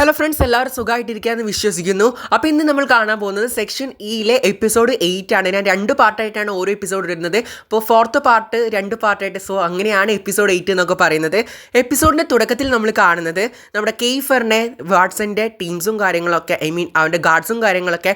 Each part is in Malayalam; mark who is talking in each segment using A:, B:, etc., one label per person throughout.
A: ഹലോ ഫ്രണ്ട്സ്, എല്ലാവരും സുഖമായിട്ടിരിക്കാമെന്ന് വിശ്വസിക്കുന്നു. അപ്പോൾ ഇന്ന് നമ്മൾ കാണാൻ പോകുന്നത് സെക്ഷൻ ഇയിലെ എപ്പിസോഡ് 8 ആണ്. ഞാൻ 2 പാർട്ടായിട്ടാണ് ഓരോ എപ്പിസോഡ് ഇടുന്നത്. അപ്പോൾ 4th പാർട്ട് 2 പാർട്ടായിട്ട്, സോ അങ്ങനെയാണ് എപ്പിസോഡ് 8 എന്നൊക്കെ പറയുന്നത്. എപ്പിസോഡിൻ്റെ തുടക്കത്തിൽ നമ്മൾ കാണുന്നത് നമ്മുടെ കെയ്ഫറിനെ വാട്സൻ്റെ ടീംസും കാര്യങ്ങളൊക്കെ, അവൻ്റെ ഗാർഡ്സും കാര്യങ്ങളൊക്കെ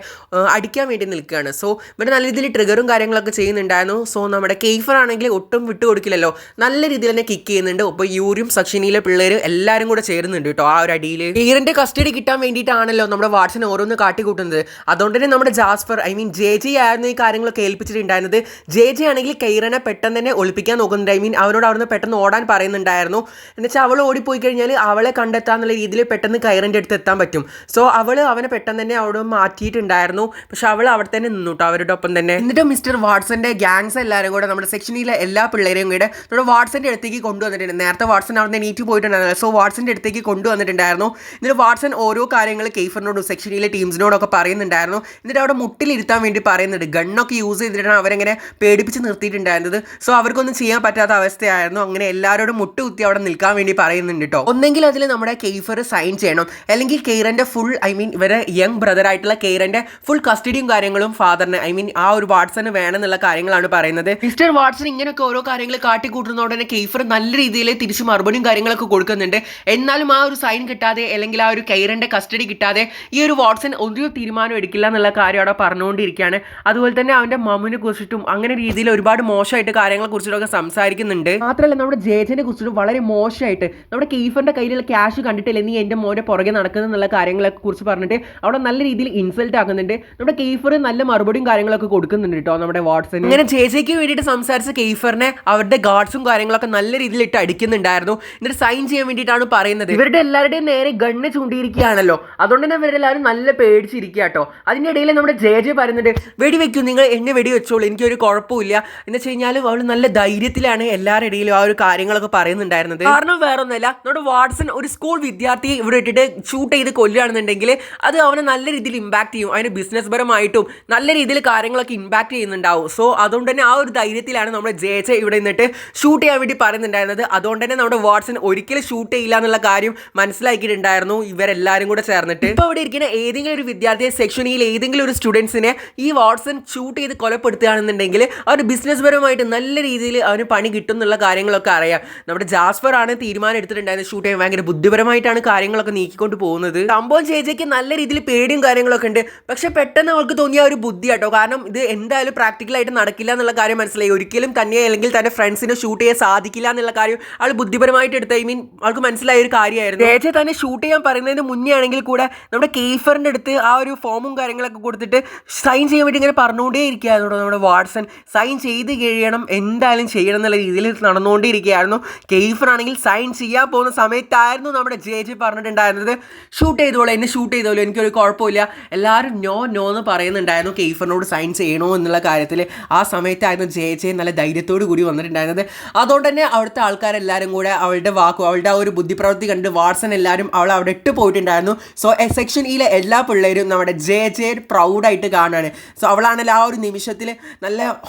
A: അടിക്കാൻ വേണ്ടി നിൽക്കുകയാണ്. സോ ഇവിടെ നല്ല രീതിയിൽ ട്രിഗറും കാര്യങ്ങളൊക്കെ ചെയ്യുന്നുണ്ടായിരുന്നു. സോ നമ്മുടെ കെയ്ഫർ ആണെങ്കിൽ ഒട്ടും വിട്ടു കൊടുക്കില്ലല്ലോ, നല്ല രീതിയിൽ തന്നെ കിക്ക് ചെയ്യുന്നുണ്ട്. അപ്പോൾ യൂരിയും സെക്ഷനിലെ പിള്ളേർ എല്ലാവരും കൂടെ ചേരുന്നുണ്ട് കേട്ടോ ആ ഒരു അടിയിൽ. കെയ്റിൻ്റെ കസ്റ്റഡി കിട്ടാൻ വേണ്ടിയിട്ടാണല്ലോ നമ്മുടെ വാട്സൺ ഓരോന്ന് കാട്ടിക്കൂട്ടുന്നത്. അതുകൊണ്ട് തന്നെ നമ്മുടെ ജാസ്പർ ജെ ആയിരുന്നു ഈ കാര്യങ്ങളൊക്കെ ഏൽപ്പിച്ചിട്ടുണ്ടായിരുന്നത്. ജെ ആണെങ്കിൽ കെയ്റിനെ പെട്ടെന്ന് തന്നെ ഒളിപ്പിക്കാൻ നോക്കുന്നുണ്ട്. അവനോട് അവിടുന്ന് പെട്ടെന്ന് ഓടാൻ പറയുന്നുണ്ടായിരുന്നു. എന്നുവെച്ചാൽ അവൾ ഓടിപ്പോയി കഴിഞ്ഞാൽ അവളെ കണ്ടെത്താന്നുള്ള രീതിയിൽ പെട്ടെന്ന് കെയ്റിൻ്റെ അടുത്ത് എത്താൻ പറ്റും. സോ അവനെ പെട്ടെന്ന് തന്നെ അവിടെ മാറ്റിയിട്ടുണ്ടായിരുന്നു. പക്ഷെ അവൾ അവിടെ തന്നെ നിന്നു കേട്ടോ അവരുടെ ഒപ്പം തന്നെ. എന്നിട്ട് മിസ്റ്റർ വാട്സന്റെ ഗ്യാങ്സ് എല്ലാവരും കൂടെ നമ്മുടെ സെക്ഷനിലെ എല്ലാ പിള്ളേരെയും കൂടെ നമ്മുടെ വാട്സന്റെ അടുത്തേക്ക് കൊണ്ടുവന്നിട്ടുണ്ട്. നേരത്തെ വാട്സൺ അവിടെ നിന്ന് നീറ്റ് പോയിട്ടുണ്ടായിരുന്നു. സോ വാട്സന്റെ അടുത്തേക്ക് കൊണ്ടുവന്നിട്ടുണ്ടായിരുന്നു. എന്നിട്ട് വാട്സൺ ഓരോ കാര്യങ്ങൾ കെയ്ഫറിനോടും സെക്ഷനിലെ ടീംസിനോടൊക്കെ പറയുന്നുണ്ടായിരുന്നു. എന്നിട്ട് അവിടെ മുട്ടിലിരുത്താൻ വേണ്ടി പറയുന്നുണ്ട്. ഗണ്ണൊക്കെ യൂസ് ചെയ്തിട്ടാണ് അവരെങ്ങനെ പേടിപ്പിച്ച് നിർത്തിയിട്ടുണ്ടായിരുന്നത്. സോ അവർക്കൊന്നും ചെയ്യാൻ പറ്റാത്ത അവസ്ഥയായിരുന്നു. അങ്ങനെ എല്ലാവരോടും മുട്ടുകുത്തി അവിടെ നിൽക്കാൻ വേണ്ടി പറയുന്നുണ്ട് കേട്ടോ. ഒന്നെങ്കിൽ അതിൽ നമ്മുടെ കെയ്ഫർ സൈൻ ചെയ്യണം, അല്ലെങ്കിൽ കെയ്റന്റെ ഫുൾ ഇവരെ യങ് ബ്രദർ ആയിട്ടുള്ള കെയ്റന്റെ ഫുൾ കസ്റ്റഡിയും കാര്യങ്ങളും ഫാദറിന് ആ ഒരു വാട്സന് വേണമെന്നുള്ള കാര്യങ്ങളാണ് പറയുന്നത്. മിസ്റ്റർ വാട്സൺ ഇങ്ങനെയൊക്കെ ഓരോ കാര്യങ്ങൾ കാട്ടിക്കൂട്ടുന്നതോടെ തന്നെ കെയ്ഫർ നല്ല രീതിയിൽ തിരിച്ച് മറുപടിയും കാര്യങ്ങളൊക്കെ കൊടുക്കുന്നുണ്ട്. എന്നാലും ആ ഒരു സൈൻ കിട്ടാതെ, അല്ലെങ്കിൽ ആ ഒരു കെയ്റന്റെ കസ്റ്റഡി കിട്ടാതെ ഈ ഒരു വാട്സൺ ഒരു തീരുമാനം എടുക്കില്ല എന്നുള്ള കാര്യം അവിടെ പറഞ്ഞുകൊണ്ടിരിക്കുകയാണ്. അതുപോലെ തന്നെ അവന്റെ മമ്മിനെ കുറിച്ചിട്ടും അങ്ങനെ രീതിയിൽ ഒരുപാട് മോശമായിട്ട് കാര്യങ്ങളെ കുറിച്ചിട്ടൊക്കെ സംസാരിക്കുന്നുണ്ട്. മാത്രമല്ല നമ്മുടെ ജേജനെ കുറിച്ചിട്ടും വളരെ മോശമായിട്ട്, നമ്മുടെ കെയ്ഫറിന്റെ കയ്യിലുള്ള ക്യാഷ് കണ്ടിട്ടില്ല നീ എന്റെ മോനെ പുറകെ നടക്കുന്നുള്ള കാര്യങ്ങളെ കുറിച്ച് പറഞ്ഞിട്ട് അവിടെ നല്ല രീതിയിൽ ഇൻസൾട്ട് ആക്കുന്നുണ്ട്. നമ്മുടെ കെയ്ഫർ നല്ല മറുപടിയും കാര്യങ്ങളൊക്കെ കൊടുക്കുന്നുണ്ട് കേട്ടോ നമ്മുടെ വാട്സൺ. ഇങ്ങനെ ജേജയ്ക്ക് വേണ്ടിയിട്ട് സംസാരിച്ച കെയ്ഫറിനെ അവരുടെ ഗാർഡ്സും കാര്യങ്ങളൊക്കെ നല്ല രീതിയിൽ ഇട്ട് അടിക്കുന്നുണ്ടായിരുന്നു. എന്നിട്ട് സൈൻ ചെയ്യാൻ വേണ്ടിയിട്ടാണ് പറയുന്നത്. ഇവരുടെ എല്ലാവരുടെയും നേരെ ഗണ്ണ് ചൂണ്ടിയിരിക്കുകയാണല്ലോ, അതുകൊണ്ട് തന്നെ ഇവരെല്ലാവരും നല്ല പേടിച്ചിരിക്കുക കേട്ടോ. അതിൻ്റെ ഇടയിൽ നമ്മുടെ ജെ പറയുന്നുണ്ട്, വെടിവെക്കും, നിങ്ങൾ എന്നെ വെടിവെച്ചോളൂ, എനിക്കൊരു കുഴപ്പമില്ല എന്ന് വെച്ച് കഴിഞ്ഞാലും അവൾ നല്ല ധൈര്യത്തിലാണ് എല്ലാവരുടെ ഇടയിലും ആ ഒരു കാര്യങ്ങളൊക്കെ പറയുന്നുണ്ടായിരുന്നത്. കാരണം വേറൊന്നുമല്ല, നമ്മുടെ വാട്സൺ ഒരു സ്കൂൾ വിദ്യാർത്ഥിയെ ഇവിടെ ഇട്ടിട്ട് ഷൂട്ട് ചെയ്ത് കൊല്ലുകയാണെന്നുണ്ടെങ്കിൽ അത് അവനെ നല്ല രീതിയിൽ ഇമ്പാക്ട് ചെയ്യും. അതിന് ബിസിനസ് പരമായിട്ടും നല്ല രീതിയിൽ കാര്യങ്ങളൊക്കെ ഇമ്പാക്ട് ചെയ്യുന്നുണ്ടാവും. സോ അതുകൊണ്ട് തന്നെ ആ ഒരു ധൈര്യത്തിലാണ് നമ്മുടെ ജെ ഇവിടെ നിന്നിട്ട് ഷൂട്ട് ചെയ്യാൻ വേണ്ടി പറയുന്നുണ്ടായിരുന്നത്. അതുകൊണ്ട് തന്നെ നമ്മുടെ വാട്സൺ ഒരിക്കലും ഷൂട്ട് ചെയ്യില്ല എന്നുള്ള കാര്യം മനസ്സിലാക്കിയിട്ടുണ്ടായിരുന്നു ഇവരെല്ലാവരും കൂടെ ചേർന്നിട്ട്. ഇപ്പോൾ അവിടെ ഇരിക്കുന്ന ഏതെങ്കിലും ഒരു വിദ്യാർത്ഥിയെ, സെക്ഷനിൽ ഏതെങ്കിലും ഒരു സ്റ്റുഡൻസിനെ ഈ വാട്സൺ ഷൂട്ട് ചെയ്ത് കൊലപ്പെടുത്തുകയാണെന്നുണ്ടെങ്കിൽ അവന് ബിസിനസ് പരമായിട്ട് നല്ല രീതിയിൽ അവന് പണി കിട്ടും എന്നുള്ള കാര്യങ്ങളൊക്കെ അറിയാം. നമ്മുടെ ജാസ്പർ ആണ് തീരുമാനം എടുത്തിട്ടുണ്ടായിരുന്നത് ഷൂട്ട് ചെയ്യാൻ. ഭയങ്കര ബുദ്ധിപരമായിട്ടാണ് കാര്യങ്ങളൊക്കെ നീക്കിക്കൊണ്ട് പോകുന്നത്. സംഭവം ചേച്ചിക്ക് നല്ല രീതിയിൽ പേടിയും കാര്യങ്ങളൊക്കെ ഉണ്ട്. പക്ഷെ പെട്ടെന്ന് അവൾക്ക് തോന്നിയ ഒരു ബുദ്ധി കേട്ടോ, കാരണം ഇത് എന്തായാലും പ്രാക്ടിക്കലായിട്ട് നടക്കില്ല എന്നുള്ള കാര്യം മനസ്സിലായി. ഒരിക്കലും തന്നെ അല്ലെങ്കിൽ തന്റെ ഫ്രണ്ട്സിനെ ഷൂട്ട് ചെയ്യാൻ സാധിക്കില്ല എന്നുള്ള കാര്യം അവൾ ബുദ്ധിപരമായിട്ട് എടുത്ത അവൾക്ക് മനസ്സിലായ ഒരു കാര്യമായിരുന്നു. ചേച്ചി തന്നെ ഷൂട്ട് ചെയ്യാൻ പറയുന്നതിന് മുന്നേ ആണെങ്കിൽ കൂടെ നമ്മുടെ കെയ്ഫറിൻ്റെ അടുത്ത് ആ ഒരു ഫോമും കാര്യങ്ങളൊക്കെ കൊടുത്തിട്ട് സൈൻ ചെയ്യാൻ വേണ്ടി ഇങ്ങനെ പറഞ്ഞുകൊണ്ടേ ഇരിക്കുകയായിരുന്നു നമ്മുടെ വാട്സൺ. സൈൻ ചെയ്ത് കഴിയണം, എന്തായാലും ചെയ്യണം എന്നുള്ള രീതിയിൽ നടന്നുകൊണ്ടിരിക്കുകയായിരുന്നു. കെയ്ഫർ ആണെങ്കിൽ സൈൻ ചെയ്യാൻ പോകുന്ന സമയത്തായിരുന്നു നമ്മുടെ ജെ പറഞ്ഞിട്ടുണ്ടായിരുന്നത്, ഷൂട്ട് ചെയ്തോളൂ, എന്നെ ഷൂട്ട് ചെയ്തോളൂ, എനിക്കൊരു കുഴപ്പമില്ല. എല്ലാവരും നോ എന്ന് പറയുന്നുണ്ടായിരുന്നു കെയ്ഫറിനോട് സൈൻ ചെയ്യണോ എന്നുള്ള കാര്യത്തിൽ. ആ സമയത്തായിരുന്നു ജെ നല്ല ധൈര്യത്തോടു കൂടി വന്നിട്ടുണ്ടായിരുന്നത്. അതുകൊണ്ട് തന്നെ അവിടുത്തെ ആൾക്കാരെല്ലാവരും കൂടെ അവളുടെ അവളുടെ ആ ഒരു ബുദ്ധിപ്രവൃത്തി കണ്ട് വാട്സൺ എല്ലാവരും അവളെ അവിടെ ഇട്ട് പോയിട്ടുണ്ടായിരുന്നു. സോ സെക്ഷൻ ഇയിലെ എല്ലാ പിള്ളേരും നമ്മുടെ ജെ പ്രൗഡായിട്ട് കാണുകയാണ്. സോ അവളാണെങ്കിൽ ആ ഒരു നിമിഷത്തിൽ നല്ല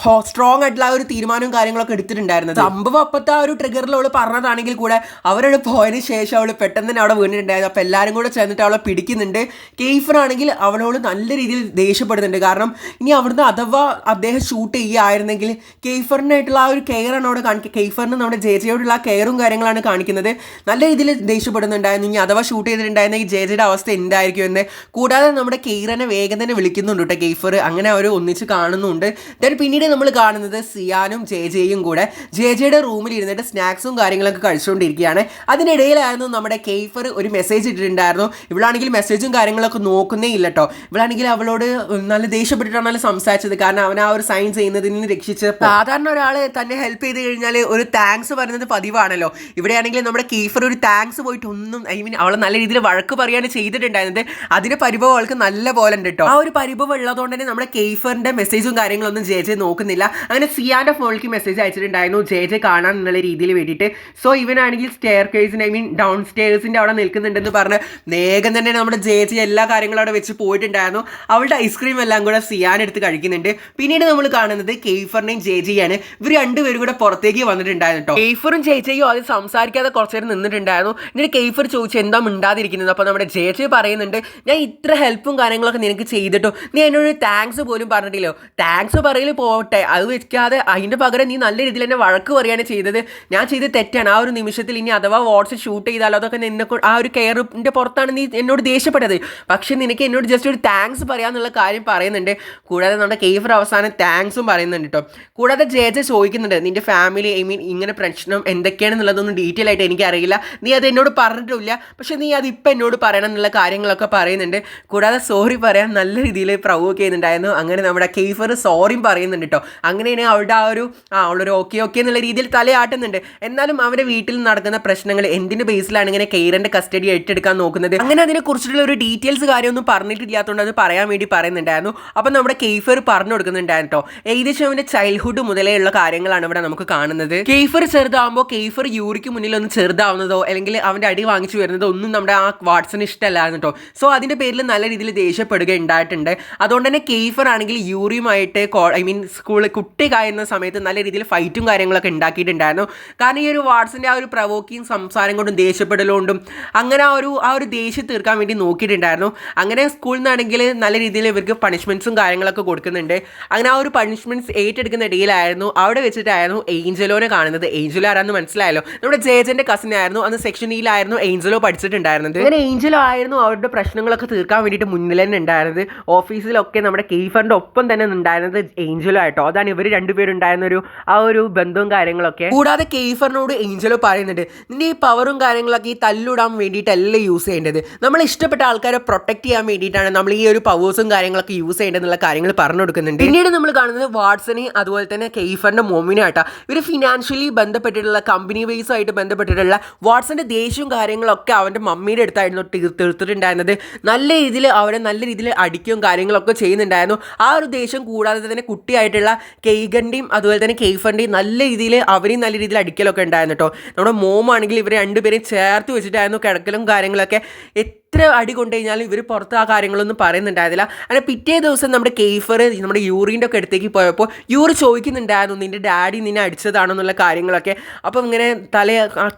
A: സ്ട്രോങ് ആയിട്ടുള്ള ആ ഒരു തീരുമാനവും കാര്യങ്ങളൊക്കെ എടുത്തിട്ടുണ്ടായിരുന്നത്. സംഭവം അപ്പത്തെ ആ ഒരു ട്രിഗറിൽ അവൾ പറഞ്ഞതാണെങ്കിൽ കൂടെ അവരോട് പോയതിന് ശേഷം അവൾ പെട്ടെന്ന് തന്നെ അവിടെ വീണിട്ടുണ്ടായിരുന്നു. അപ്പോൾ എല്ലാവരും കൂടെ ചേർന്നിട്ട് അവളെ പിടിക്കുന്നുണ്ട്. കെയ്ഫർ ആണെങ്കിൽ അവളോട് നല്ല രീതിയിൽ ദേഷ്യപ്പെടുന്നുണ്ട്. കാരണം ഇനി അവിടുന്ന് അഥവാ അദ്ദേഹം ഷൂട്ട് ചെയ്യുകയായിരുന്നെങ്കിൽ കെയ്ഫറിനായിട്ടുള്ള ആ ഒരു കെയറാണ് അവിടെ കാണിക്കുക. കെയ്ഫറിന് നമ്മുടെ ജെയോടുള്ള ആ കെയറും കാര്യങ്ങളാണ് കാണിക്കുന്നത്. നല്ല രീതിയിൽ ദേഷ്യപ്പെടുന്നുണ്ടായിരുന്നു. ഇനി അഥവാ ഷൂട്ട് ചെയ്തിട്ടുണ്ടായിരുന്നെങ്കിൽ ജെയുടെ അവസ്ഥ എന്തായിരിക്കും എന്ന്. കൂടാതെ നമ്മുടെ കെയ്റനെ വേഗം തന്നെ വിളിക്കുന്നുണ്ട് കേട്ടോ കെയ്ഫർ. അങ്ങനെ അവർ ഒന്നിച്ച് കാണുന്നുണ്ട്. ദെൻ പിന്നീട് നമ്മൾ കാണുന്നത് സിയാനും ജെയും കൂടെ ജെയുടെ റൂമിൽ ഇരുന്നിട്ട് സ്നാക്സും കാര്യങ്ങളൊക്കെ കഴിച്ചുകൊണ്ടിരിക്കുകയാണ്. അതിനിടയിലായിരുന്നു നമ്മുടെ കെയ്ഫർ ഒരു മെസ്സേജ് ഇട്ടിട്ടുണ്ടായിരുന്നു. ഇവളാണെങ്കിൽ മെസ്സേജും കാര്യങ്ങളൊക്കെ നോക്കുന്നേ ഇല്ല കേട്ടോ. ഇവളാണെങ്കിൽ അവളോട് നല്ല ദേഷ്യപ്പെട്ടിട്ടാണ് സംസാരിച്ചത്. കാരണം അവൻ ആ ഒരു സൈൻ ചെയ്യുന്നതിൽ നിന്ന് രക്ഷിച്ച്. സാധാരണ ഒരാൾ തന്നെ ഹെൽപ്പ് ചെയ്ത് കഴിഞ്ഞാൽ ഒരു താങ്ക്സ് പറയുന്നത് പതിവാണല്ലോ. ഇവിടെയാണെങ്കിൽ നമ്മുടെ കെയ്ഫർ ഒരു താങ്ക്സ് പോയിട്ട് ഒന്നും അവളെ നല്ല രീതിയിൽ വഴക്ക് പറയാണ് ചെയ്തിട്ടുണ്ടായിരുന്നത്. അതിന്റെ പരിഭവം അവൾക്ക് നല്ല പോലെ ഉണ്ട് കേട്ടോ. ആ ഒരു പരിഭവം ഉള്ളതുകൊണ്ട് തന്നെ നമ്മുടെ കെയ്ഫറിന്റെ മെസ്സേജും കാര്യങ്ങളൊന്നും ജെ നോക്കുന്നില്ല. അങ്ങനെ സിയാന്റെ ഫോണിലേക്ക് മെസ്സേജ് അയച്ചിട്ടുണ്ടായിരുന്നു ജെ കാണാൻ എന്നുള്ള രീതിയിൽ വേണ്ടിയിട്ട്. സോ ഇവനാണെങ്കിൽ സ്റ്റെയർ കേസിന് ഡൗൺ സ്റ്റെയർസിന്റെ അവിടെ നിൽക്കുന്നുണ്ടെന്ന് പറഞ്ഞ് വേഗം തന്നെ നമ്മുടെ ജെ എല്ലാ കാര്യങ്ങളും അവിടെ വെച്ച് പോയിട്ടുണ്ടായിരുന്നു. അവളുടെ ഐസ്ക്രീം എല്ലാം കൂടെ സിയാൻ എടുത്ത് കഴിക്കുന്നുണ്ട്. പിന്നീട് നമ്മൾ കാണുന്നത് കെയ്ഫറിനെയും ജെയാണ്. ഇവർ രണ്ടുപേരും കൂടെ പുറത്തേക്ക് വന്നിട്ടുണ്ടായിരുന്നു കേട്ടോ. കെയ്ഫറും ജെയും അത് സംസാരിക്കാതെ കുറച്ചു നേരം നിന്നിട്ടുണ്ടായിരുന്നു. എന്നിട്ട് കെയ്ഫർ ചോദിച്ചു എന്താ മിണ്ടാതിരിക്കുന്നത് ചോദിക്കുന്നത്. അപ്പോൾ നമ്മുടെ ജെ പറയുന്നുണ്ട്, ഞാൻ ഇത്ര ഹെൽപ്പും കാര്യങ്ങളൊക്കെ നിനക്ക് ചെയ്തിട്ടോ നീ എന്നോട് താങ്ക്സ് പോലും പറഞ്ഞിട്ടില്ലോ. താങ്ക്സ് പറയൽ പോട്ടെ, അത് വെക്കാതെ അതിൻ്റെ പകരം നീ നല്ല രീതിയിൽ എന്നെ വഴക്ക് പറയുകയാണ് ചെയ്തത്. ഞാൻ ചെയ്ത് തെറ്റാണ്. ആ ഒരു നിമിഷത്തിൽ ഇനി അഥവാ വാട്സ് ഷൂട്ട് ചെയ്താലോ അതൊക്കെ നിന്നെ ആ ഒരു കെയറിൻ്റെ പുറത്താണ് നീ എന്നോട് ദേഷ്യപ്പെട്ടത്. പക്ഷേ നിനക്ക് എന്നോട് ജസ്റ്റ് ഒരു താങ്ക്സ് പറയാമെന്നുള്ള കാര്യം പറയുന്നുണ്ട്. കൂടാതെ നമ്മുടെ കെയ്ഫർ അവസാനം താങ്ക്സും പറയുന്നുണ്ട് കേട്ടോ. കൂടാതെ ജെ ചോദിക്കുന്നുണ്ട്, നിൻ്റെ ഫാമിലി ഇങ്ങനെ പ്രശ്നം എന്തൊക്കെയാണെന്നുള്ളതൊന്നും ഡീറ്റെയിൽ ആയിട്ട് എനിക്കറിയില്ല, നീ അത് എന്നോട് പറഞ്ഞിട്ടില്ല, പക്ഷേ നീ അത് ഇപ്പം എന്നോട് പറയണം എന്നുള്ള കാര്യങ്ങളൊക്കെ പറയുന്നുണ്ട്. കൂടാതെ സോറി പറയാൻ നല്ല രീതിയിൽ പ്രവോക്ക് ചെയ്യുന്നുണ്ടായിരുന്നു. അങ്ങനെ നമ്മുടെ കെയ്ഫർ സോറിയും പറയുന്നുണ്ട് കേട്ടോ. അങ്ങനെയാണ് അവളുടെ അവളൊരു ഓക്കെ എന്നുള്ള രീതിയിൽ തലയാട്ടുന്നുണ്ട്. എന്നാലും അവരുടെ വീട്ടിൽ നടക്കുന്ന പ്രശ്നങ്ങൾ എന്തിൻ്റെ ബേസിലാണ് ഇങ്ങനെ കെയ്റിൻ്റെ കസ്റ്റഡി ഏറ്റെടുക്കാൻ നോക്കുന്നത്, അങ്ങനെ അതിനെക്കുറിച്ചുള്ള ഒരു ഡീറ്റെയിൽസ് കാര്യമൊന്നും പറഞ്ഞിട്ടില്ലാത്തതുകൊണ്ട് അത് പറയാൻ വേണ്ടി പറയുന്നുണ്ടായിരുന്നു. അപ്പം നമ്മുടെ കെയ്ഫർ പറഞ്ഞു കൊടുക്കുന്നുണ്ടായിരുന്നു കേട്ടോ. ഏകദേശം അവൻ്റെ ചൈൽഡ്ഹുഡ് മുതലേ ഉള്ള കാര്യങ്ങളാണ് ഇവിടെ നമുക്ക് കാണുന്നത്. കെയ്ഫർ ചെറുതാകുമ്പോൾ കെയ്ഫർ യൂറിക്ക് മുന്നിൽ ഒന്ന് ചെറുതാവുന്നതോ അല്ലെങ്കിൽ അവൻ്റെ അടി വാങ്ങിച്ചു വരുന്നതോ ഒന്നും നമ്മുടെ ആ വാട്സന് ഇഷ്ടമല്ലായിരുന്നു കേട്ടോ. സോ അതിൻ്റെ പേരിൽ നല്ല രീതിയിൽ ദേഷ്യപ്പെടുക ഉണ്ടായിട്ടുണ്ട്. അതുകൊണ്ട് തന്നെ കെയ്ഫർ ആണെങ്കിൽ യൂറിയുമായിട്ട് സ്കൂളിൽ കുട്ടി കായുന്ന സമയത്ത് നല്ല രീതിയിൽ ഫൈറ്റും കാര്യങ്ങളൊക്കെ ഉണ്ടാക്കിയിട്ടുണ്ടായിരുന്നു. കാരണം ഈ ഒരു വാട്സിൻ്റെ ആ ഒരു പ്രവോക്കിങ് സംസാരം കൊണ്ടും ദേഷ്യപ്പെടലുകൊണ്ടും അങ്ങനെ ആ ഒരു ദേഷ്യം തീർക്കാൻ വേണ്ടി നോക്കിയിട്ടുണ്ടായിരുന്നു. അങ്ങനെ സ്കൂളിൽ നിന്നാണെങ്കിൽ നല്ല രീതിയിൽ ഇവർക്ക് പണിഷ്മെൻറ്റ്സും കാര്യങ്ങളൊക്കെ കൊടുക്കുന്നുണ്ട്. അങ്ങനെ ആ ഒരു പണിഷ്മെൻറ്റ്സ് ഏറ്റെടുക്കുന്ന ഇടയിലായിരുന്നു അവിടെ വെച്ചിട്ടായിരുന്നു ഏഞ്ചലോനെ കാണുന്നത്. ഏഞ്ചലോ ആരാന്ന് മനസ്സിലായല്ലോ, നമ്മുടെ ജേജൻ്റെ കസിൻ ആയിരുന്നു. അന്ന് സെക്ഷൻ ഇയിലായിരുന്നു ഏഞ്ചലോ പഠിച്ചിട്ടുണ്ടായിരുന്നത്. അങ്ങനെ ഏഞ്ചലോ ആയിരുന്നു അവരുടെ പ്രശ്നങ്ങളൊക്കെ തീർക്കാൻ വേണ്ടിയിട്ട് മുന്നിൽ തന്നെ ഉണ്ടായിരുന്നത്. ഓഫീസിലൊക്കെ നമ്മുടെ കെയ്ഫറിൻ്റെ ഒപ്പം തന്നെ ഉണ്ടായിരുന്നത് ഏഞ്ചലോ ആയിട്ടോ. അതാണ് ഇവർ രണ്ടുപേരുണ്ടായിരുന്ന ആ ഒരു ബന്ധവും കാര്യങ്ങളൊക്കെ. കൂടാതെ കെയ്ഫറിനോട് ഏഞ്ചലോ പറയുന്നുണ്ട്, നിന്റെ ഈ പവറും കാര്യങ്ങളൊക്കെ ഈ തല്ലിടാൻ വേണ്ടിയിട്ടല്ല യൂസ് ചെയ്യേണ്ടത്, നമ്മൾ ഇഷ്ടപ്പെട്ട ആൾക്കാരെ പ്രൊട്ടക്ട് ചെയ്യാൻ വേണ്ടിയിട്ടാണ് നമ്മൾ ഈ ഒരു പവേഴ്സും കാര്യങ്ങളൊക്കെ യൂസ് ചെയ്യേണ്ടതെന്നുള്ള കാര്യങ്ങൾ പറഞ്ഞു കൊടുക്കുന്നുണ്ട്. പിന്നീട് നമ്മൾ കാണുന്നത് വാട്സനെ അതുപോലെ തന്നെ കെയ്ഫറിൻ്റെ മോമിനായിട്ടാണ്. ഇവർ ഫിനാൻഷ്യലി ബന്ധപ്പെട്ടിട്ടുള്ള കമ്പനി വൈസ് ആയിട്ട് ബന്ധപ്പെട്ടിട്ടുള്ള വാട്സന്റെ ദേഷ്യവും കാര്യങ്ങളൊക്കെ അവൻ്റെ മമ്മിയുടെ അടുത്തായിരുന്നു തീർത്തിട്ടുണ്ടായിരുന്നത്. നല്ല രീതിയിൽ അടിക്കുകയും കാര്യങ്ങളൊക്കെ ചെയ്യുന്നുണ്ടായിരുന്നു. ആ ഒരു ദേഷ്യം കൂടാതെ തന്നെ കുട്ടിയായിട്ടുള്ള കെയ്ഗൻ്റെയും അതുപോലെ തന്നെ കെയ്ഫറിൻ്റെയും നല്ല രീതിയിൽ അടിക്കലൊക്കെ ഉണ്ടായിരുന്നു കേട്ടോ. നമ്മുടെ മോമാണെങ്കിൽ ഇവർ രണ്ടുപേരെയും ചേർത്ത് വെച്ചിട്ടായിരുന്നു കിടക്കലും കാര്യങ്ങളൊക്കെ. എത്ര അടി കൊണ്ടു കഴിഞ്ഞാലും ഇവർ പുറത്ത് ആ കാര്യങ്ങളൊന്നും പറയുന്നുണ്ടായിരുന്നില്ല. അങ്ങനെ പിറ്റേ ദിവസം നമ്മുടെ കെയ്ഫർ നമ്മുടെ യൂറിൻ്റെ ഒക്കെ അടുത്തേക്ക് പോയപ്പോൾ യൂറി ചോദിക്കുന്നുണ്ടായിരുന്നു, നിൻ്റെ ഡാഡി നിന്നെ അടിച്ചതാണോ എന്നുള്ള കാര്യങ്ങളൊക്കെ. അപ്പം ഇങ്ങനെ തല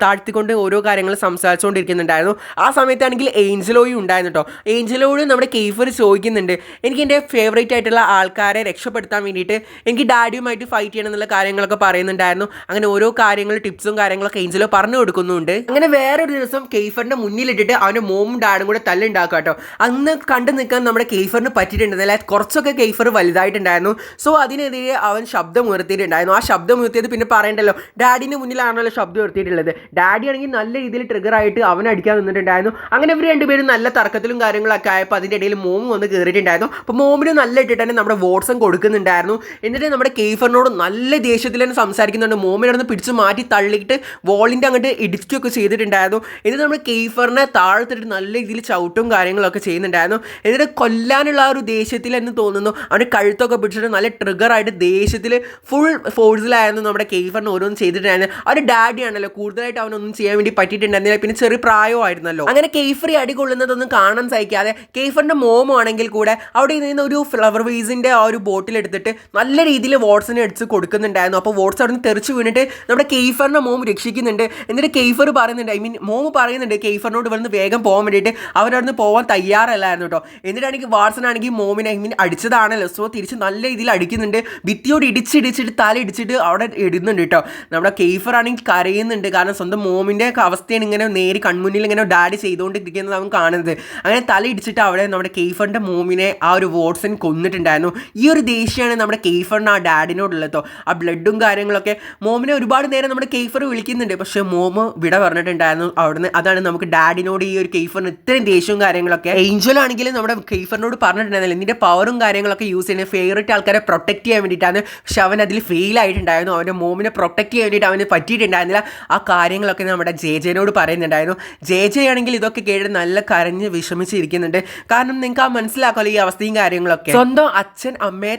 A: താഴ്ത്തിക്കൊണ്ട് ഓരോ കാര്യങ്ങൾ സംസാരിച്ചുകൊണ്ടിരിക്കുന്നുണ്ടായിരുന്നു. ആ സമയത്താണെങ്കിൽ ഏഞ്ചലോയും ഉണ്ടായിരുന്നു കേട്ടോ. ഏഞ്ചലോട് നമ്മുടെ കെയ്ഫർ ചോദിക്കുന്നുണ്ട്, എനിക്ക് എൻ്റെ ഫേവറേറ്റ് ആയിട്ടുള്ള ആൾക്കാരെ രക്ഷപ്പെടുത്താൻ വേണ്ടിയിട്ട് എനിക്ക് ഡാഡിയുമായിട്ട് ഫൈറ്റ് ചെയ്യണം എന്നുള്ള കാര്യങ്ങളൊക്കെ പറയുന്നുണ്ടായിരുന്നു. അങ്ങനെ ഓരോ കാര്യങ്ങളും ടിപ്സും കാര്യങ്ങളൊക്കെ ഏഞ്ചലോ പറഞ്ഞു കൊടുക്കുന്നുണ്ട്. അങ്ങനെ വേറൊരു ദിവസം കെയ്ഫറിൻ്റെ മുന്നിലിട്ടിട്ട് അവൻ്റെ മോമും ഡാഡും കൂടെ തല്ലുണ്ടാക്കുക കേട്ടോ. അന്ന് കണ്ടു നിൽക്കാൻ നമ്മുടെ കെയ്ഫറിന് പറ്റിയിട്ടുണ്ടെന്നല്ല, കുറച്ചൊക്കെ കെയ്ഫർ വലുതായിട്ടുണ്ടായിരുന്നു. സോ അതിനെതിരെ അവൻ ശബ്ദം ഉയർത്തിയിട്ടുണ്ടായിരുന്നു. ആ ശബ്ദം ഉയർത്തിയത് പിന്നെ പറയണ്ടല്ലോ, ഡാഡിൻ്റെ മുന്നിലാണല്ലോ ശബ്ദം ഉയർത്തിയിട്ടുള്ളത്. ഡാഡി ആണെങ്കിൽ നല്ല രീതിയിൽ ട്രിഗർ ആയിട്ട് അവൻ അടിക്കാൻ നിന്നിട്ടുണ്ടായിരുന്നു. അങ്ങനെ ഇവർ രണ്ടുപേരും നല്ല തർക്കത്തിലും കാര്യങ്ങളൊക്കെ ആയപ്പോൾ അതിൻ്റെ ഇടയിൽ മോമും വന്ന് കയറിയിട്ടുണ്ടായിരുന്നു. അപ്പോൾ മോമിന് നല്ല ഇട്ടിട്ട് തന്നെ നമ്മുടെ വാട്സൺ കൊടുക്കുന്നുണ്ടായിരുന്നു. എന്നിട്ട് നമ്മുടെ കെയ്ഫറിനോട് നല്ല ദേഷ്യത്തിൽ തന്നെ സംസാരിക്കുന്നുണ്ട്. മോമിനൊന്ന് പിടിച്ച് മാറ്റി തള്ളിയിട്ട് വോളിൻ്റെ അങ്ങോട്ട് ഇടിക്കുകയൊക്കെ ചെയ്തിട്ടുണ്ടായിരുന്നു. എന്നിട്ട് നമ്മുടെ കെയ്ഫറിനെ താഴ്ത്തിട്ട് നല്ല രീതിയിൽ ചവിട്ടും കാര്യങ്ങളൊക്കെ ചെയ്യുന്നുണ്ടായിരുന്നു. എന്നിട്ട് കൊല്ലാനുള്ള ആ ഒരു ദേഷ്യത്തിൽ എന്ന് തോന്നുന്നു അവൻ്റെ കഴുത്തൊക്കെ പിടിച്ചിട്ട് നല്ല ട്രിഗറായിട്ട് ദേഷ്യത്തിൽ ഫുൾ ഫോഴ്സിലായിരുന്നു നമ്മുടെ കെയ്ഫറിന് ഓരോന്നും ചെയ്തിട്ടുണ്ടായിരുന്നു. അവൻ്റെ ഡാഡി ആണല്ലോ, കൂടുതലായിട്ട് അവനൊന്നും ചെയ്യാൻ വേണ്ടി പറ്റിയിട്ടുണ്ടായിരുന്നില്ല. പിന്നെ ചെറിയ പ്രായമായിരുന്നല്ലോ. അങ്ങനെ കെയ്ഫറി അടി കൊള്ളുന്നതൊന്നും കാണാൻ സഹിക്കാതെ കെയ്ഫറിൻ്റെ മോമാണെങ്കിൽ കൂടെ അവിടെ നിന്ന് ഒരു ഫ്ലവർ വേസിൻ്റെ ആ ഒരു ബോട്ടിൽ എടുത്തിട്ട് നല്ല രീതിയിൽ വാട്സനെ അടിച്ച് കൊടുക്കുന്നുണ്ടായിരുന്നു. അപ്പോൾ വാട്സ് അവിടെ നിന്ന് തെറിച്ച് വീണിട്ട് നമ്മുടെ കെയ്ഫറിൻ്റെ മോം രക്ഷിക്കുന്നുണ്ട്. എന്നിട്ട് കെയ്ഫർ പറയുന്നുണ്ട്, മോം പറയുന്നുണ്ട് കെയ്ഫറിനോട് ഇവിടുന്ന് വേഗം പോകാൻ വേണ്ടിയിട്ട്. അവരവിടുന്ന് പോകാൻ തയ്യാറല്ലായിരുന്നു കേട്ടോ. എന്നിട്ടാണെങ്കിൽ വാട്സൺ ആണെങ്കിൽ മോമിനെ അടിച്ചതാണല്ലോ, സോ തിരിച്ച് നല്ല രീതിയിൽ അടിക്കുന്നുണ്ട്. ഭിത്തിയോട് ഇടിച്ചിട്ട് തല ഇടിച്ചിട്ട് അവിടെ ഇടുന്നുണ്ട് കേട്ടോ. നമ്മുടെ കെയ്ഫർ ആണെങ്കിൽ കരയുന്നുണ്ട്. കാരണം സ്വന്തം മോമിൻ്റെ അവസ്ഥയാണ് ഇങ്ങനെ നേരി കൺമുന്നിൽ ഇങ്ങനെ ഡാഡി ചെയ്തുകൊണ്ടിരിക്കുന്നത് അവൻ കാണുന്നത്. അങ്ങനെ തല ഇടിച്ചിട്ട് അവിടെ നമ്മുടെ കെയ്ഫറിൻ്റെ മോമിനെ ആ ഒരു വാട്സൺ കൊന്നിട്ടുണ്ടായിരുന്നു. ഈ ഒരു ദേഷ്യമാണ് നമ്മുടെ കെയ്ഫറിന് ആ ഡാഡിനോടുള്ളത് കേട്ടോ. ആ ബ്ലഡും കാര്യങ്ങളൊക്കെ മോമിനെ ഒരുപാട് നേരം നമ്മുടെ കെയ്ഫർ വിളിക്കുന്നുണ്ട്. പക്ഷേ മോമ് വിട പറഞ്ഞിട്ടുണ്ടായിരുന്നു അവിടുന്ന്. അതാണ് നമുക്ക് ഡാഡിനോട് ഈ ഒരു കെയ്ഫറിന് ഇത്രയും ദേഷ്യവും കാര്യങ്ങളൊക്കെ. ഏഞ്ചൽ ആണെങ്കിലും നമ്മുടെ കെയ്ഫറിനോട് പറഞ്ഞിട്ടുണ്ടായിരുന്നില്ല, നിന്റെ പവറും കാര്യങ്ങളൊക്കെ യൂസ് ചെയ്യുന്നത് ഫേവറേറ്റ് ആൾക്കാരെ പ്രൊട്ടക്ട് ചെയ്യാൻ വേണ്ടിയിട്ടാണ്. പക്ഷെ അവൻ അതിൽ ഫെയിൽ ആയിട്ടുണ്ടായിരുന്നു. അവൻ്റെ മോമിനെ പ്രൊട്ടക്ട് ചെയ്യാൻ വേണ്ടിയിട്ട് അവന് പറ്റിയിട്ടുണ്ടായിരുന്നില്ല. ആ കാര്യങ്ങളൊക്കെ നമ്മുടെ ജെനോട് പറയുന്നുണ്ടായിരുന്നു. ജെ ആണെങ്കിൽ ഇതൊക്കെ കേട്ട് നല്ല കരഞ്ഞ് വിഷമിച്ചിരിക്കുന്നുണ്ട്. കാരണം നിങ്ങൾക്ക് ആ മനസ്സിലാക്കാമല്ലോ ഈ അവസ്ഥയും കാര്യങ്ങളൊക്കെ. സ്വന്തം അച്ഛൻ അമ്മയെ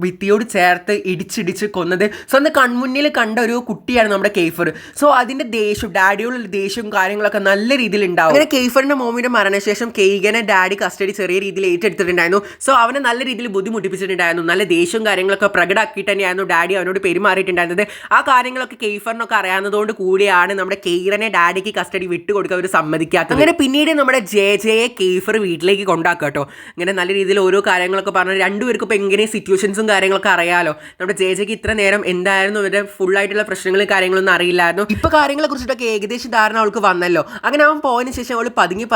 A: ഭിത്തിയോട് ചേർത്ത് ഇടിച്ചിടിച്ച് കൊന്നത് സ്വന്തം കൺമുന്നിൽ കണ്ട ഒരു കുട്ടിയാണ് നമ്മുടെ കെയ്ഫർ. സോ അതിൻ്റെ ദേഷ്യം, ഡാഡിയോടുള്ള ദേഷ്യവും കാര്യങ്ങളൊക്കെ നല്ല രീതിയിൽ ഉണ്ടാവും. അങ്ങനെ കെയ്ഫറിൻ്റെ മോമിന് ടോമിയുടെ മരണശേഷം കെയ്ഗനെ ഡാഡി കസ്റ്റഡി ചെറിയ രീതിയിൽ ഏറ്റെടുത്തിട്ടുണ്ടായിരുന്നു. സോ അവനെ നല്ല രീതിയിൽ ബുദ്ധിമുട്ടിപ്പിച്ചിട്ടുണ്ടായിരുന്നു. നല്ല ദേഷ്യവും കാര്യങ്ങളൊക്കെ പ്രകടമാക്കിയിട്ട് തന്നെയായിരുന്നു ഡാഡി അവനോട് പെരുമാറിയിട്ടുണ്ടായിരുന്നത്. ആ കാര്യങ്ങളൊക്കെ കെയ്ഫറിനൊക്കെ അറിയാവുന്നതുകൊണ്ട് കൂടിയാണ് നമ്മുടെ കെയ്റനെ ഡാഡിക്ക് കസ്റ്റഡി വിട്ടുകൊടുക്കാൻ അവർ സമ്മതിക്കാത്തത്. അങ്ങനെ പിന്നീട് നമ്മുടെ ജെയെ കെയ്ഫർ വീട്ടിലേക്ക് കൊണ്ടാക്കുക കേട്ടോ. ഇങ്ങനെ നല്ല രീതിയിൽ ഓരോ കാര്യങ്ങളൊക്കെ പറഞ്ഞാൽ രണ്ടുപേർക്കും ഇപ്പോൾ എങ്ങനെ സിറ്റുവേഷൻസും കാര്യങ്ങളൊക്കെ അറിയാലോ. നമ്മുടെ ജെക്ക് ഇത്ര നേരം എന്തായിരുന്നു ഇവരുടെ ഫുള്ളായിട്ടുള്ള പ്രശ്നങ്ങളും കാര്യങ്ങളൊന്നും അറിയില്ലായിരുന്നു. ഇപ്പോൾ കാര്യങ്ങളെ കുറിച്ചിട്ടൊക്കെ ഏകദേശം ധാരണ അവൾക്ക് വന്നല്ലോ. അങ്ങനെ അവൻ പോയതിനു ശേഷം അവൾ പതുങ്ങി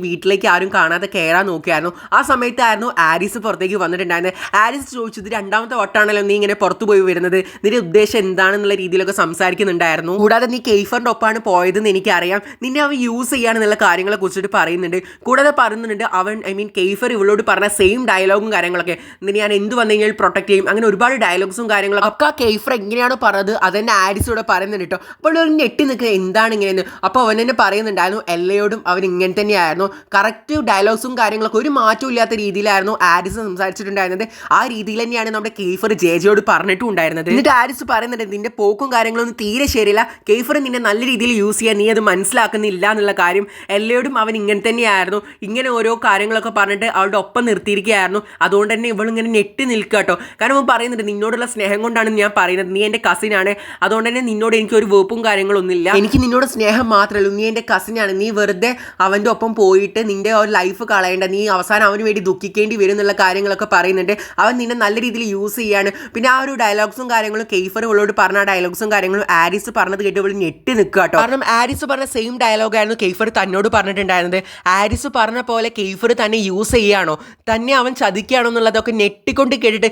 A: വീട്ടിലേക്ക് ആരും കാണാതെ കയറാൻ നോക്കിയായിരുന്നു. ആ സമയത്തായിരുന്നു ആരിസ് പുറത്തേക്ക് വന്നിട്ടുണ്ടായിരുന്നത്. ആരിസ് ചോദിച്ചത് രണ്ടാമത്തെ വട്ടാണല്ലോ നീ ഇങ്ങനെ പുറത്തു പോയി വരുന്നത്, നിന്റെ ഉദ്ദേശം എന്താണെന്നുള്ള രീതിയിലൊക്കെ സംസാരിക്കുന്നുണ്ടായിരുന്നു. കൂടാതെ നീ കെയ്ഫറിൻ്റെ ഒപ്പമാണ് പോയതെന്ന് എനിക്കറിയാം, നിന്നെ അവൻ യൂസ് ചെയ്യാനെന്നുള്ള കാര്യങ്ങളെ കുറിച്ചിട്ട് പറയുന്നുണ്ട്. കൂടാതെ പറയുന്നുണ്ട് അവൻ കെയ്ഫർ ഇവളോട് പറഞ്ഞ സെയിം ഡയലോഗും കാര്യങ്ങളൊക്കെ, നിന്നെ ഞാൻ എന്ത് വന്നു കഴിഞ്ഞാൽ പ്രൊട്ടക്ട് ചെയ്യും, അങ്ങനെ ഒരുപാട് ഡയലോഗ്സും കാര്യങ്ങളൊക്കെ ഒക്കെ കെയ്ഫർ എങ്ങനെയാണോ പറഞ്ഞത് അതെന്നെ ആരിസോടെ പറയുന്നുണ്ട് കേട്ടോ. അപ്പോൾ ഒരു ഞെട്ടി നിൽക്കുക എന്താണ് ഇങ്ങനെയെന്ന്. അപ്പോൾ അവൻ തന്നെ പറയുന്നുണ്ടായിരുന്നു എല്ലയോടും അവൻ ഇങ്ങനെ തന്നെയായിരുന്നു, കറക്റ്റ് ഡയലോഗ്സും കാര്യങ്ങളൊക്കെ ഒരു മാറ്റവും ഇല്ലാത്ത രീതിയിലായിരുന്നു ആരിസ് സംസാരിച്ചിട്ടുണ്ടായിരുന്നത്. ആ രീതിയിൽ തന്നെയാണ് നമ്മുടെ കെയ്ഫർ ജെയോട് പറഞ്ഞിട്ടും ഉണ്ടായിരുന്നത്. എന്നിട്ട് ആരിസ് പറയുന്നുണ്ട് നിന്റെ പോക്കും കാര്യങ്ങളൊന്നും തീരെ ശരിയില്ല, കെയ്ഫർ നിന്നെ നല്ല രീതിയിൽ യൂസ് ചെയ്യാൻ നീ അത് മനസ്സിലാക്കുന്നില്ല എന്നുള്ള കാര്യം. എല്ലയോടും അവൻ ഇങ്ങനെ തന്നെയായിരുന്നു, ഇങ്ങനെ ഓരോ കാര്യങ്ങളൊക്കെ പറഞ്ഞിട്ട് അവളുടെ ഒപ്പം നിർത്തിയിരിക്കുകയായിരുന്നു. അതുകൊണ്ട് തന്നെ ഇവളിങ്ങനെ ഞെട്ടി നിൽക്കുക കേട്ടോ. കാരണം അവൻ പറയുന്നുണ്ട് നിന്നോടുള്ള സ്നേഹം കൊണ്ടാണ് ഞാൻ പറയുന്നത്, നീ എൻ്റെ കസിനാണ്, അതുകൊണ്ട് തന്നെ നിന്നോട് എനിക്ക് ഒരു വെറുപ്പും കാര്യങ്ങളൊന്നുമില്ല, എനിക്ക് നിന്നോട് സ്നേഹം മാത്രമേ ഉള്ളൂ, നീ എൻ്റെ കസിനാണ്, നീ വെറുതെ അവൻ്റെ ഒപ്പം പോയിട്ട് നിൻ്റെ ഒരു ലൈഫ് കളയേണ്ട, നീ അവസാനം അവന് വേണ്ടി ദുഃഖിക്കേണ്ടി വരും എന്നുള്ള കാര്യങ്ങളൊക്കെ പറയുന്നുണ്ട്. അവൻ നിന്നെ നല്ല രീതിയിൽ യൂസ് ചെയ്യാണ്. പിന്നെ ആ ഒരു ഡയലോഗ്സും കാര്യങ്ങളും കെയ്ഫർ ഇവളോട് പറഞ്ഞ ആ ഡയലോഗ്സും കാര്യങ്ങളും ആരിസ് പറഞ്ഞത് കേട്ട് ഇവൾ ഞെട്ടി നിൽക്കുക കേട്ടോ. കാരണം ആരിസ് പറഞ്ഞ സെയിം ഡയലോഗായിരുന്നു കെയ്ഫർ തന്നോട് പറഞ്ഞിട്ടുണ്ടായിരുന്നത്. ആരിസ് പറഞ്ഞ പോലെ കെയ്ഫർ തന്നെ യൂസ് ചെയ്യുകയാണോ, തന്നെ അവൻ ചതിക്കുകയാണോ എന്നുള്ളതൊക്കെ നെട്ടിക്കൊണ്ട് കേട്ടിട്ട്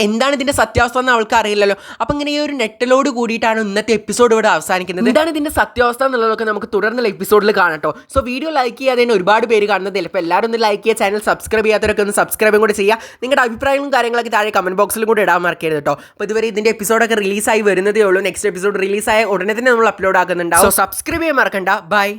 A: എന്താണ് ഇതിൻ്റെ സത്യാവസ്ഥ എന്ന് അവൾക്ക് അറിയില്ലല്ലോ. അപ്പം ഇങ്ങനെ ഈ ഒരു നെറ്റലോട് കൂടിയിട്ടാണ് ഇന്നത്തെ എപ്പിസോഡ് ഇവിടെ അവസാനിക്കുന്നത്. എന്താണ് ഇതിൻ്റെ സത്യാവസ്ഥ എന്നുള്ളതൊക്കെ നമുക്ക് തുടർന്നുള്ള എപ്പിസോഡിൽ കാണട്ടോ. സോ വീഡിയോ ലൈക്ക് ചെയ്യാതെ തന്നെ ഒരുപാട് പേര് കാണുന്നതില്ല. ഇപ്പോൾ എല്ലാവരും ഒന്ന് ലൈക്ക് ചെയ്യുക, ചാനൽ സബ്സ്ക്രൈബ് ചെയ്യാത്തവരൊക്കെ ഒന്ന് സബ്സ്ക്രൈബും കൂടെ ചെയ്യുക. നിങ്ങളുടെ അഭിപ്രായങ്ങളും കാര്യങ്ങളൊക്കെ താഴെ കമൻറ്റ് ബോക്സിലും കൂടെ ഇടാൻ മറക്കരുത് കേട്ടോ. അപ്പോൾ ഇതുവരെ ഇതിൻ്റെ എപ്പിസോഡൊക്കെ റിലീസായി വരുന്നതേ ഉള്ളൂ. നെക്സ്റ്റ് എപ്പിസോഡ് റിലീസായ ഉടനെ തന്നെ നമ്മൾ അപ്ലോഡ് ആക്കുന്നുണ്ടാവും. സോ സബ്സ്ക്രൈബ് ചെയ്യാൻ മറക്കണ്ട. ബൈ.